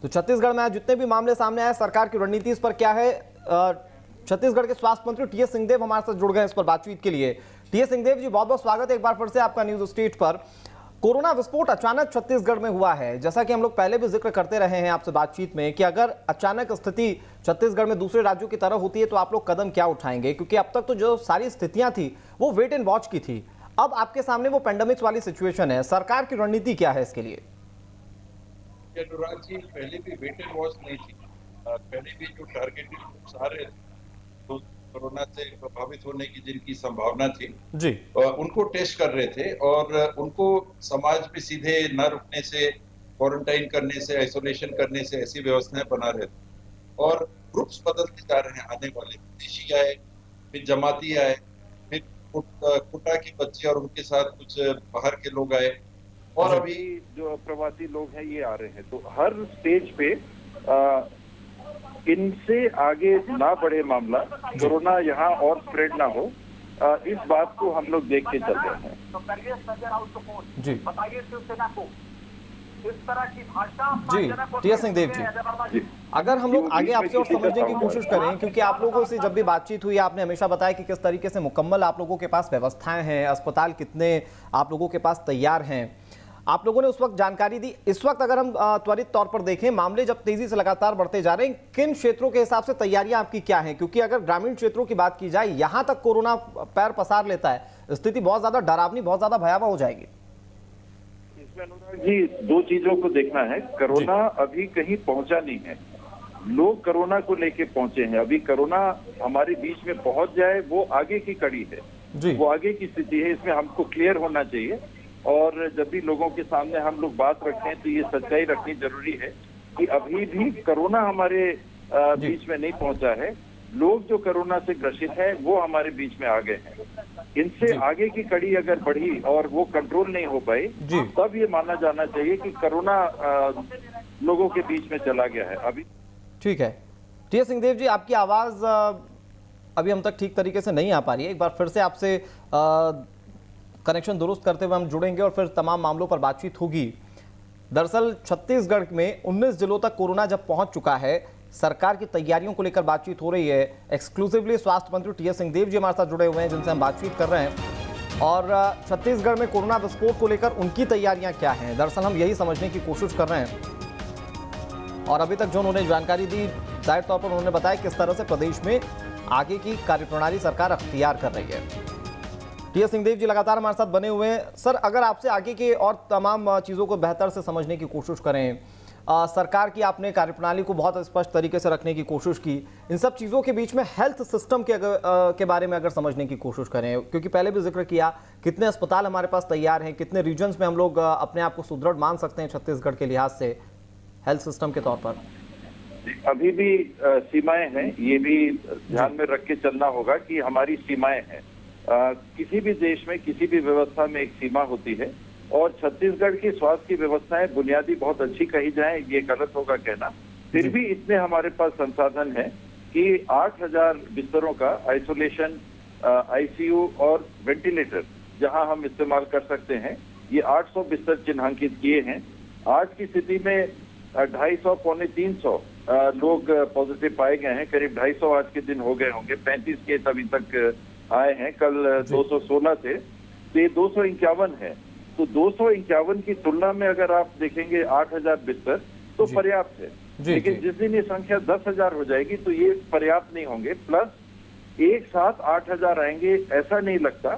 तो छत्तीसगढ़ में आज जितने भी मामले सामने आए, सरकार की रणनीति इस पर क्या है? छत्तीसगढ़ के स्वास्थ्य मंत्री टीएस सिंहदेव हमारे साथ जुड़ गए इस पर बातचीत के लिए। टीएस सिंहदेव जी, बहुत बहुत स्वागत है एक बार फिर से आपका न्यूज स्टेट पर। कोरोना विस्फोट अचानक छत्तीसगढ़ में हुआ है, जैसा कि हम लोग पहले भी जिक्र करते रहे हैं आपसे बातचीत में कि अगर अचानक स्थिति छत्तीसगढ़ में दूसरे राज्यों की तरह होती है तो आप लोग कदम क्या उठाएंगे? क्योंकि अब तक तो जो सारी स्थितियां थी वो वेट एंड वॉच की थी, अब आपके सामने वो पेंडेमिक्स वाली सिचुएशन है। सरकार की रणनीति क्या है इसके लिए? अनुराग जी, पहले भी वेट एंड वॉच नहीं थी। पहले भी जो टारगेटेड ग्रुप्स आ रहे थे तो कोरोना से प्रभावित होने की जिनकी संभावना थी जी, उनको टेस्ट कर रहे थे और उनको समाज में सीधे न रुकने से, क्वारंटाइन करने से, आइसोलेशन करने से ऐसी व्यवस्थाएं बना रहे थे। और ग्रुप्स बदलते जा रहे हैं, आने वाले विदेशी आए, फिर जमाती आए, फिर कुटा के बच्चे और उनके साथ कुछ बाहर के लोग आए और अभी जो प्रवासी लोग हैं ये आ रहे हैं। तो हर स्टेज पे इनसे आगे ना बढ़े मामला, कोरोना यहाँ और स्प्रेड ना हो, इस बात को हम लोग देख के चल रहे हैं। तो करिए सज्जन आउट टू कोर्ट, जी, बताइए शिवसेना को इस तरह की भाषा। जी, टीएस सिंहदेव जी, अगर हम लोग आगे आपसे और समझने की कोशिश करें, क्योंकि आप लोगों से जब भी बातचीत हुई आपने हमेशा बताया कि किस तरीके से मुकम्मल आप लोगों के पास व्यवस्थाएं हैं, अस्पताल कितने आप लोगों के पास तैयार हैं, आप लोगों ने उस वक्त जानकारी दी। इस वक्त अगर हम त्वरित तौर पर देखें, मामले जब तेजी से लगातार बढ़ते जा रहे हैं, किन क्षेत्रों के हिसाब से तैयारियां आपकी क्या हैं? क्योंकि अगर ग्रामीण क्षेत्रों की बात की जाए, यहां तक कोरोना पैर पसार लेता है, स्थिति बहुत ज्यादा डरावनी, बहुत ज्यादा भयावह हो जाएगी। इसमें अनुराग जी, दो चीजों को देखना है। कोरोना अभी कहीं पहुंचा नहीं है, लोग कोरोना को लेके पहुंचे हैं। अभी कोरोना हमारे बीच में पहुंच जाए वो आगे की कड़ी है जी, वो आगे की स्थिति है, इसमें हमको क्लियर होना चाहिए। और जब भी लोगों के सामने हम लोग बात रखें तो ये सच्चाई रखनी जरूरी है कि अभी भी कोरोना हमारे बीच में नहीं पहुंचा है। लोग जो कोरोना से ग्रसित है वो हमारे बीच में आ गए हैं। इनसे आगे की कड़ी अगर बढ़ी और वो कंट्रोल नहीं हो पाई, तब ये माना जाना चाहिए कि कोरोना लोगों के बीच में चला गया है। अभी ठीक है। टीएस सिंहदेव जी, आपकी आवाज अभी हम तक ठीक तरीके से नहीं आ पा रही है। एक बार फिर से आपसे कनेक्शन दुरुस्त करते हुए हम जुड़ेंगे और फिर तमाम मामलों पर बातचीत होगी। दरअसल छत्तीसगढ़ में 19 जिलों तक कोरोना जब पहुंच चुका है, सरकार की तैयारियों को लेकर बातचीत हो रही है। एक्सक्लूसिवली स्वास्थ्य मंत्री टीएस सिंहदेव जी हमारे साथ जुड़े हुए हैं, जिनसे हम बातचीत कर रहे हैं। और छत्तीसगढ़ में कोरोना विस्फोट को लेकर उनकी तैयारियां क्या हैं, दरअसल हम यही समझने की कोशिश कर रहे हैं। और अभी तक जो उन्होंने जानकारी दी, जाहिर तौर पर उन्होंने बताया किस तरह से प्रदेश में आगे की कार्यप्रणाली सरकार अख्तियार कर रही है। टीएस सिंहदेव जी लगातार हमारे साथ बने हुए हैं। सर, अगर आपसे आगे के और तमाम चीज़ों को बेहतर से समझने की कोशिश करें, सरकार की आपने कार्यप्रणाली को बहुत स्पष्ट तरीके से रखने की कोशिश की, इन सब चीज़ों के बीच में हेल्थ सिस्टम के बारे में अगर समझने की कोशिश करें, क्योंकि पहले भी जिक्र किया कितने अस्पताल हमारे पास तैयार हैं, कितने रीजन्स में हम लोग अपने आप को सुदृढ़ मान सकते हैं छत्तीसगढ़ के लिहाज से हेल्थ सिस्टम के तौर पर? अभी भी सीमाएं हैं, ये भी ध्यान में रख के चलना होगा कि हमारी सीमाएं हैं। किसी भी देश में, किसी भी व्यवस्था में एक सीमा होती है और छत्तीसगढ़ की स्वास्थ्य की व्यवस्थाएं बुनियादी बहुत अच्छी कही जाए, ये गलत होगा कहना। फिर भी इसमें हमारे पास संसाधन है कि 8000 बिस्तरों का आइसोलेशन, आईसीयू और वेंटिलेटर जहां हम इस्तेमाल कर सकते हैं, ये 800 बिस्तर चिन्हांकित किए हैं। आज की स्थिति में 250 पौने 300 लोग पॉजिटिव पाए गए हैं। करीब 250 आज के दिन हो गए होंगे। 35 केस अभी तक आए हैं, कल 216 थे, तो ये 251 है। तो 251 की तुलना में अगर आप देखेंगे 8000 बिस्तर तो पर्याप्त है। लेकिन जिस दिन ये संख्या 10,000 हो जाएगी तो ये पर्याप्त नहीं होंगे। प्लस एक साथ 8000 आएंगे ऐसा नहीं लगता।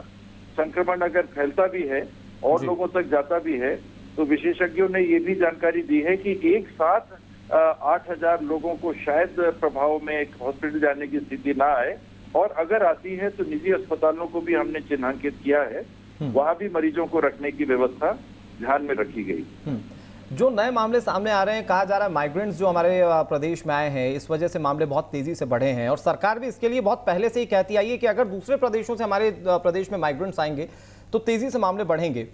संक्रमण अगर फैलता भी है और लोगों तक जाता भी है तो विशेषज्ञों ने ये भी जानकारी दी है कि एक साथ 8000 लोगों को शायद प्रभाव में एक हॉस्पिटल जाने की स्थिति ना आए, और अगर आती है तो निजी अस्पतालों को भी हमने चिन्हांकित किया है, वहां भी मरीजों को रखने की व्यवस्था ध्यान में रखी गई। जो नए मामले सामने आ रहे हैं, कहा जा रहा है माइग्रेंट्स जो हमारे प्रदेश में आए हैं, इस वजह से मामले बहुत तेजी से बढ़े हैं और सरकार भी इसके लिए बहुत पहले से ही कहती आई है कि अगर दूसरे प्रदेशों से हमारे प्रदेश में माइग्रेंट्स आएंगे तो तेजी से मामले बढ़ेंगे।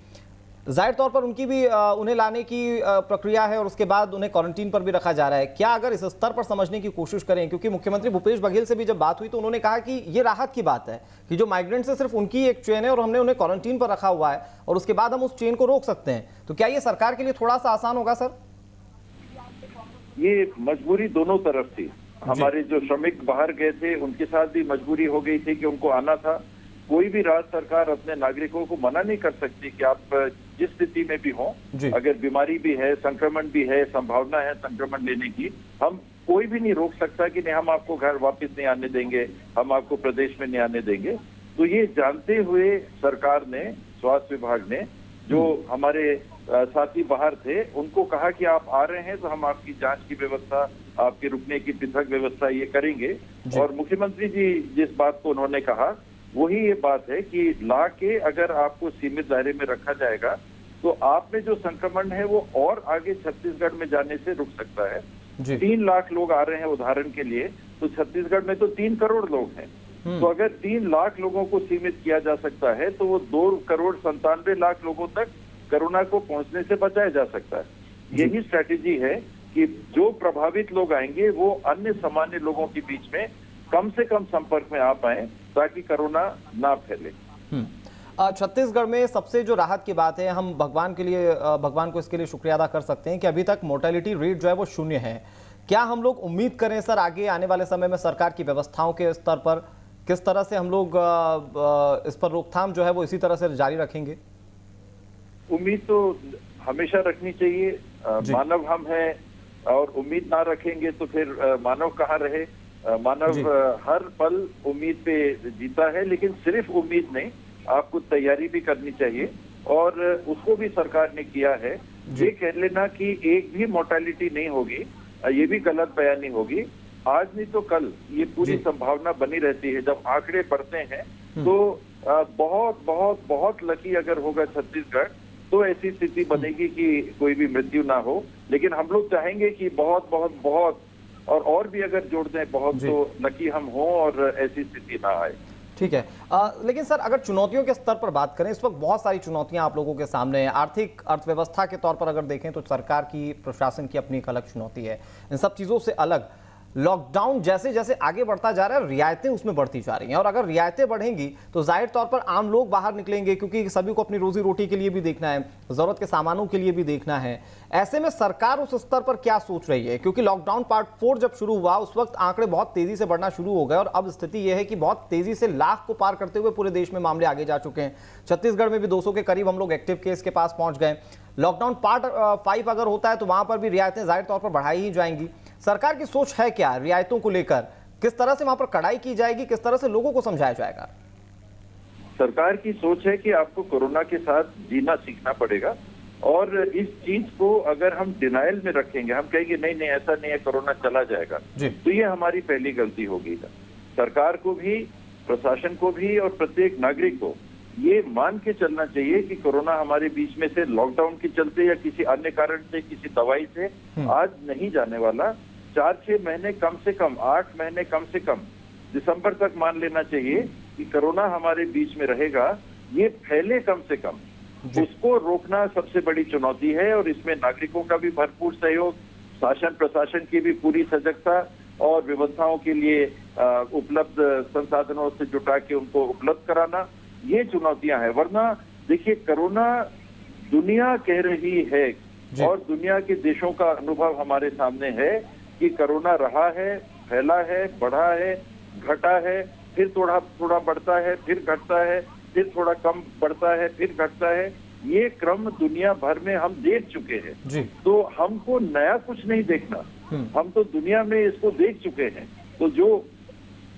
जाहिर तौर पर उनकी भी उन्हें लाने की प्रक्रिया है और उसके बाद उन्हें क्वारंटीन पर भी रखा जा रहा है। क्या अगर इस स्तर पर समझने की कोशिश करें, क्योंकि मुख्यमंत्री भूपेश बघेल से भी जब बात हुई तो उन्होंने कहा कि ये राहत की बात है कि जो माइग्रेंट्स है सिर्फ उनकी एक चेन है और हमने उन्हें क्वारंटीन पर रखा हुआ है और उसके बाद हम उस चेन को रोक सकते हैं। तो क्या ये सरकार के लिए थोड़ा सा आसान होगा सर? ये मजबूरी दोनों तरफ थी। हमारे जो श्रमिक बाहर गए थे उनके साथ भी मजबूरी हो गई थी कि उनको आना था। कोई भी राज्य सरकार अपने नागरिकों को मना नहीं कर सकती कि आप जिस स्थिति में भी हो, जी। अगर बीमारी भी है, संक्रमण भी है, संभावना है संक्रमण लेने की, हम कोई भी नहीं रोक सकता कि नहीं हम आपको घर वापस नहीं आने देंगे, हम आपको प्रदेश में नहीं आने देंगे। तो ये जानते हुए सरकार ने, स्वास्थ्य विभाग ने, जो हमारे साथी बाहर थे उनको कहा कि आप आ रहे हैं तो हम आपकी जांच की व्यवस्था, आपके रुकने की पृथक व्यवस्था ये करेंगे। और मुख्यमंत्री जी जिस बात को उन्होंने कहा वही ये बात है कि ला के अगर आपको सीमित दायरे में रखा जाएगा तो आप में जो संक्रमण है वो और आगे छत्तीसगढ़ में जाने से रुक सकता है। 3 लाख लोग आ रहे हैं उदाहरण के लिए, तो छत्तीसगढ़ में तो 3 करोड़ लोग हैं। तो अगर 3 लाख लोगों को सीमित किया जा सकता है तो वो 2,97,00,000 लोगों तक कोरोना को पहुंचने से बचाया जा सकता है। यही स्ट्रैटेजी है कि जो प्रभावित लोग आएंगे वो अन्य सामान्य लोगों के बीच में कम से कम संपर्क में आ पाए ताकि कोरोना ना फैले। छत्तीसगढ़ में सबसे जो राहत की बात है, हम भगवान को इसके लिए शुक्रिया अदा कर सकते हैं कि अभी तक मोर्टेलिटी रेट जो है वो 0 है। क्या हम लोग उम्मीद करें सर आगे आने वाले समय में सरकार की व्यवस्थाओं के स्तर पर किस तरह से हम लोग इस पर रोकथाम जो है वो इसी तरह से जारी रखेंगे? उम्मीद तो हमेशा रखनी चाहिए। मानव हम हैं और उम्मीद ना रखेंगे तो फिर मानव कहाँ रहे। मानव हर पल उम्मीद पे जीता है, लेकिन सिर्फ उम्मीद नहीं, आपको तैयारी भी करनी चाहिए और उसको भी सरकार ने किया है। ये कह लेना कि एक भी मोर्टेलिटी नहीं होगी, ये भी गलत बयानी होगी। आज नहीं तो कल ये पूरी संभावना बनी रहती है। जब आंकड़े बढ़ते हैं तो बहुत बहुत बहुत लकी अगर होगा छत्तीसगढ़ तो ऐसी स्थिति बनेगी कि कोई भी मृत्यु ना हो। लेकिन हम लोग चाहेंगे कि बहुत बहुत बहुत और भी अगर जोड़ दें बहुत, तो लकी हम हों और ऐसी स्थिति ना आए। ठीक है। लेकिन सर अगर चुनौतियों के स्तर पर बात करें, इस वक्त बहुत सारी चुनौतियां आप लोगों के सामने हैं। आर्थिक अर्थव्यवस्था के तौर पर अगर देखें तो सरकार की, प्रशासन की अपनी एक अलग चुनौती है। इन सब चीज़ों से अलग लॉकडाउन जैसे जैसे आगे बढ़ता जा रहा है, रियायतें उसमें बढ़ती जा रही हैं और अगर रियायतें बढ़ेंगी तो जाहिर तौर पर आम लोग बाहर निकलेंगे क्योंकि सभी को अपनी रोजी रोटी के लिए भी देखना है, ज़रूरत के सामानों के लिए भी देखना है। ऐसे में सरकार उस स्तर पर क्या सोच रही है? क्योंकि लॉकडाउन पार्ट 4 जब शुरू हुआ उस वक्त आंकड़े बहुत तेजी से बढ़ना शुरू हो गए और अब स्थिति यह है कि बहुत तेजी से लाख को पार करते हुए पूरे देश में मामले आगे जा चुके हैं। छत्तीसगढ़ में भी 200 के करीब हम लोग एक्टिव केस के पास पहुंच गए। लॉकडाउन पार्ट 5 अगर होता है तो वहां पर भी रियायतें जाहिर तौर पर बढ़ाई ही जाएंगी। सरकार की सोच है क्या रियायतों को लेकर? किस तरह से वहां पर कड़ाई की जाएगी, किस तरह से लोगों को समझाया जाएगा? सरकार की सोच है कि आपको कोरोना के साथ जीना सीखना पड़ेगा और इस चीज को अगर हम डिनाइल में रखेंगे, हम कहेंगे नहीं नहीं ऐसा नहीं है, कोरोना चला जाएगा, तो ये हमारी पहली गलती होगी। सरकार को भी, प्रशासन को भी और प्रत्येक नागरिक को ये मान के चलना चाहिए कि कोरोना हमारे बीच में से लॉकडाउन के चलते या किसी अन्य कारण से, किसी दवाई से आज नहीं जाने वाला। 4-6 महीने कम से कम, 8 महीने कम से कम, दिसंबर तक मान लेना चाहिए कि कोरोना हमारे बीच में रहेगा। ये फैले कम से कम, उसको रोकना सबसे बड़ी चुनौती है और इसमें नागरिकों का भी भरपूर सहयोग, शासन प्रशासन की भी पूरी सजगता और व्यवस्थाओं के लिए उपलब्ध संसाधनों से जुटा के उनको उपलब्ध कराना, ये चुनौतियां हैं। वरना देखिए कोरोना दुनिया कह रही है और दुनिया के देशों का अनुभव हमारे सामने है कि कोरोना रहा है, फैला है, बढ़ा है, घटा है, फिर थोड़ा थोड़ा बढ़ता है, फिर घटता है, फिर थोड़ा कम बढ़ता है, फिर घटता है। ये क्रम दुनिया भर में हम देख चुके हैं। तो हमको नया कुछ नहीं देखना, हम तो दुनिया में इसको देख चुके हैं। तो जो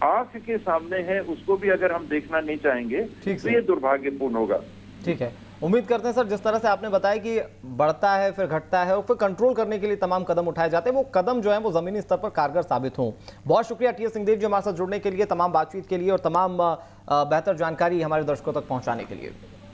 आंख के सामने है उसको भी अगर हम देखना नहीं चाहेंगे तो ये दुर्भाग्यपूर्ण होगा। ठीक है, उम्मीद करते हैं सर जिस तरह से आपने बताया कि बढ़ता है फिर घटता है और फिर कंट्रोल करने के लिए तमाम कदम उठाए जाते हैं, वो कदम जो है वो जमीनी स्तर पर कारगर साबित हों। बहुत शुक्रिया टीएस सिंहदेव जी हमारे साथ जुड़ने के लिए, तमाम बातचीत के लिए और तमाम बेहतर जानकारी हमारे दर्शकों तक पहुंचाने के लिए।